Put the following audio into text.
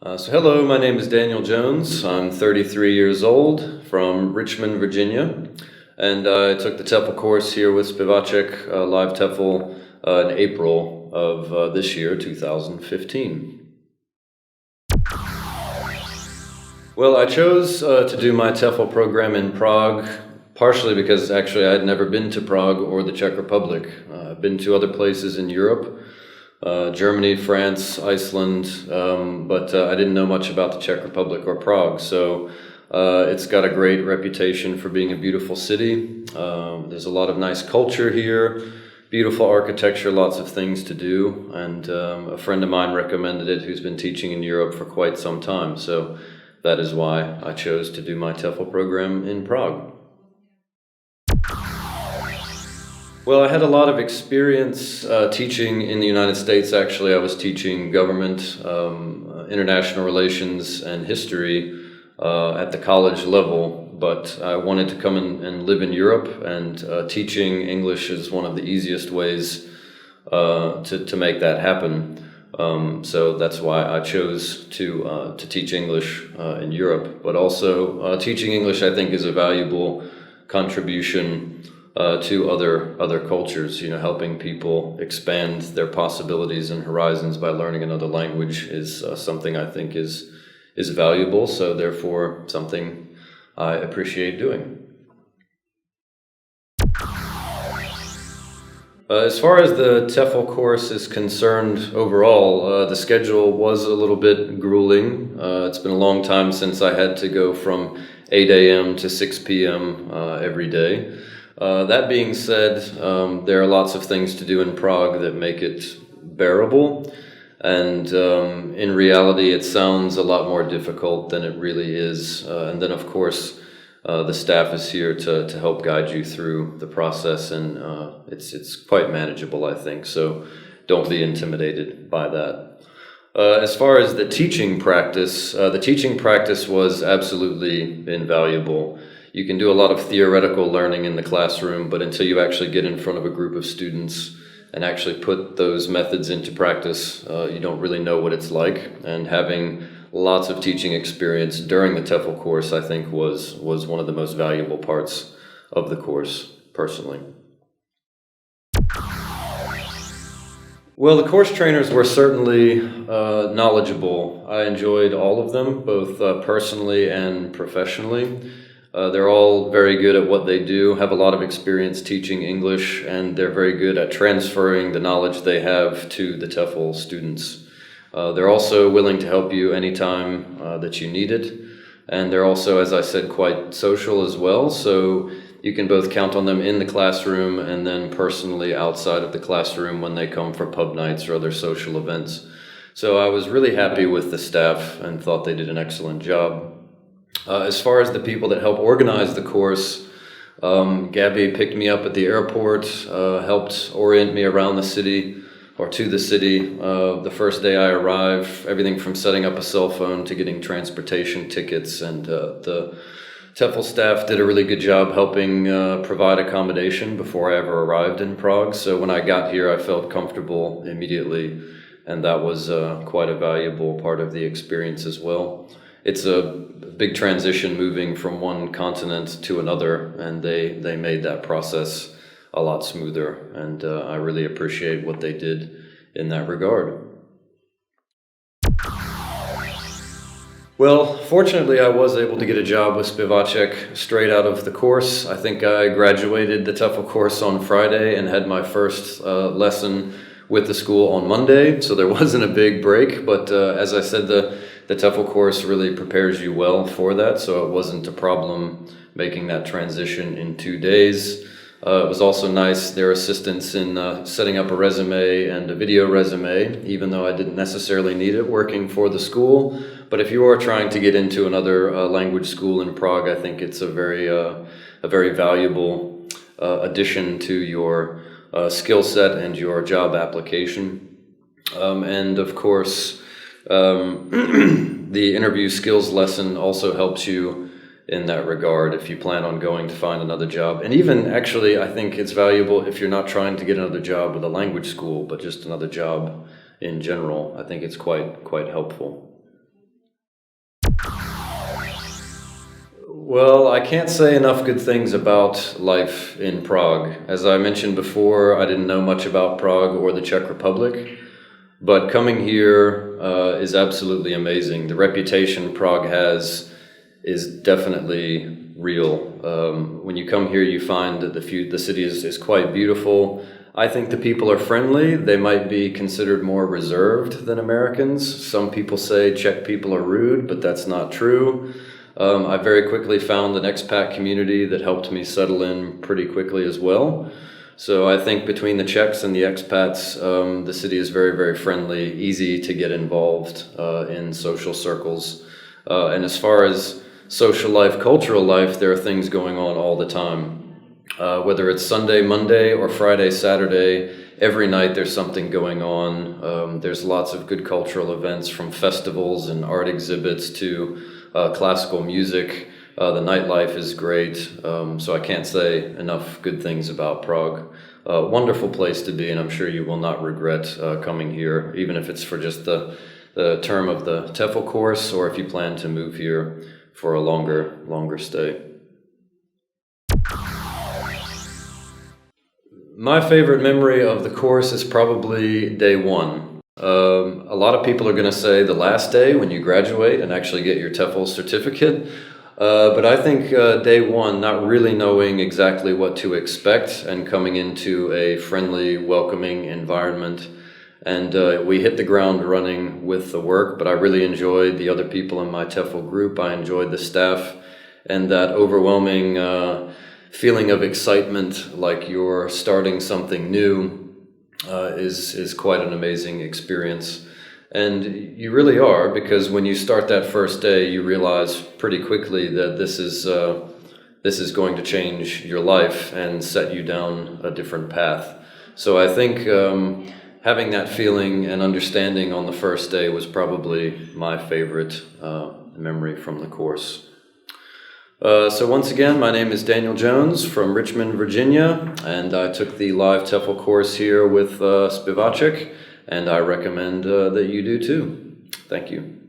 Hello, my name is Daniel Jones. I'm 33 years old from Richmond, Virginia, and I took the TEFL course here with Spivacek, LiveTEFL, in April of this year, 2015. Well, I chose to do my TEFL program in Prague, partially because actually I had never been to Prague or the Czech Republic. I've been to other places in Europe, Germany, France, Iceland, but I didn't know much about the Czech Republic or Prague. So it's got a great reputation for being a beautiful city. There's a lot of nice culture here, beautiful architecture, lots of things to do. And a friend of mine recommended it who's been teaching in Europe for quite some time. So that is why I chose to do my TEFL program in Prague. Well, I had a lot of experience teaching in the United States. Actually, I was teaching government, international relations, and history at the college level, but I wanted to come and live in Europe, and teaching English is one of the easiest ways to make that happen. So that's why I chose to teach English in Europe. But also, teaching English, I think, is a valuable contribution to other cultures. Helping people expand their possibilities and horizons by learning another language is something I think is valuable. So therefore, something I appreciate doing. As far as the TEFL course is concerned, overall, the schedule was a little bit grueling. It's been a long time since I had to go from 8 a.m. to 6 p.m. Every day. That being said, there are lots of things to do in Prague that make it bearable, and in reality it sounds a lot more difficult than it really is. And then of course the staff is here to help guide you through the process, and it's quite manageable, I think, so don't be intimidated by that. As far as the teaching practice was absolutely invaluable. You can do a lot of theoretical learning in the classroom, but until you actually get in front of a group of students and actually put those methods into practice, you don't really know what it's like. And having lots of teaching experience during the TEFL course, I think, was one of the most valuable parts of the course, personally. Well, the course trainers were certainly knowledgeable. I enjoyed all of them, both personally and professionally. They're all very good at what they do, have a lot of experience teaching English, and they're very good at transferring the knowledge they have to the TEFL students. They're also willing to help you anytime that you need it, and they're also, as I said, quite social as well, so you can both count on them in the classroom and then personally outside of the classroom when they come for pub nights or other social events. So I was really happy with the staff and thought they did an excellent job. As far as the people that help organize the course, Gabby picked me up at the airport, helped orient me around the city or to the city. The first day I arrived, everything from setting up a cell phone to getting transportation tickets, and the TEFL staff did a really good job helping provide accommodation before I ever arrived in Prague. So when I got here, I felt comfortable immediately, and that was quite a valuable part of the experience as well. It's a big transition moving from one continent to another, and they made that process a lot smoother, and I really appreciate what they did in that regard. Well, fortunately I was able to get a job with Spivacek straight out of the course. I think I graduated the TEFL course on Friday and had my first lesson with the school on Monday, so there wasn't a big break, but as I said, the TEFL course really prepares you well for that, so it wasn't a problem making that transition in 2 days. It was also nice, their assistance in setting up a resume and a video resume, even though I didn't necessarily need it working for the school. But if you are trying to get into another language school in Prague, I think it's a very valuable addition to your skill set and your job application. And of course, the interview skills lesson also helps you in that regard if you plan on going to find another job. And even actually, I think it's valuable if you're not trying to get another job with a language school, but just another job in general. I think it's quite helpful. Well, I can't say enough good things about life in Prague. As I mentioned before, I didn't know much about Prague or the Czech Republic, but coming here is absolutely amazing. The reputation Prague has is definitely real. When you come here, you find that the city is quite beautiful. I think the people are friendly. They might be considered more reserved than Americans. Some people say Czech people are rude, but that's not true. I very quickly found an expat community that helped me settle in pretty quickly as well. So I think between the Czechs and the expats, the city is very, very friendly, easy to get involved in social circles. And as far as social life, cultural life, there are things going on all the time. Whether it's Sunday, Monday, or Friday, Saturday, every night there's something going on. There's lots of good cultural events, from festivals and art exhibits to classical music. The nightlife is great, so I can't say enough good things about Prague. Wonderful place to be, and I'm sure you will not regret coming here, even if it's for just the term of the TEFL course, or if you plan to move here for a longer stay. My favorite memory of the course is probably day one. A lot of people are going to say the last day when you graduate and actually get your TEFL certificate. But I think day one, not really knowing exactly what to expect and coming into a friendly, welcoming environment. And we hit the ground running with the work, but I really enjoyed the other people in my TEFL group. I enjoyed the staff, and that overwhelming feeling of excitement, like you're starting something new, is quite an amazing experience. And you really are, because when you start that first day, you realize pretty quickly that this is going to change your life and set you down a different path. So I think having that feeling and understanding on the first day was probably my favorite memory from the course. So once again, my name is Daniel Jones from Richmond, Virginia, and I took the LiveTEFL course here with Spivacek, and I recommend that you do too. Thank you.